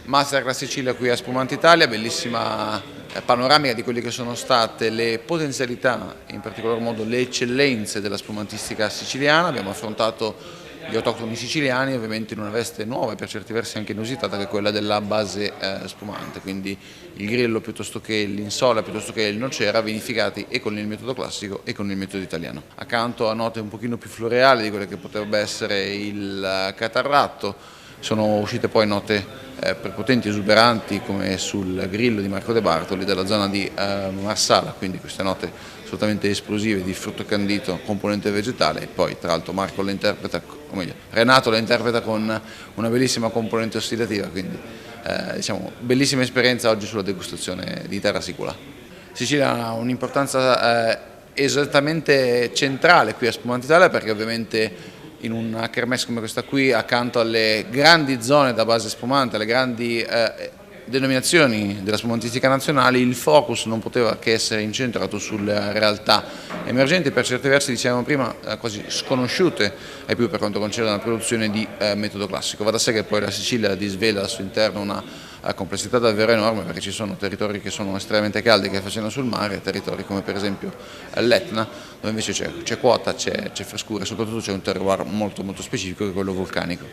Masterclass Sicilia qui a Spumante Italia, bellissima panoramica di quelle che sono state le potenzialità, in particolar modo le eccellenze della spumantistica siciliana. Abbiamo affrontato gli autoctoni siciliani, ovviamente in una veste nuova e per certi versi anche inusitata, che è quella della base spumante, quindi il grillo piuttosto che l'insola, piuttosto che il nocera, vinificati e con il metodo classico e con il metodo italiano. Accanto a note un pochino più floreali di quelle che potrebbe essere il catarratto, sono uscite poi note prepotenti, esuberanti, come sul grillo di Marco De Bartoli della zona di Marsala, quindi queste note assolutamente esplosive di frutto candito, componente vegetale, e poi tra l'altro Marco le interpreta, o meglio, Renato le interpreta con una bellissima componente ossidativa, quindi diciamo bellissima esperienza oggi sulla degustazione di Terra Sicula. Sicilia ha un'importanza esattamente centrale qui a Spumante Italia, perché ovviamente in una kermesse come questa qui, accanto alle grandi zone da base spumante, alle grandi denominazioni della spumantistica nazionale, il focus non poteva che essere incentrato sulle realtà emergenti, per certi versi, dicevamo prima, quasi sconosciute ai più per quanto concerne la produzione di metodo classico. Va da sé che poi la Sicilia disvela al suo interno una complessità davvero enorme, perché ci sono territori che sono estremamente caldi, che affacciano sul mare, territori come per esempio l'Etna, dove invece c'è quota, c'è frescura e soprattutto c'è un terroir molto specifico, che è quello vulcanico.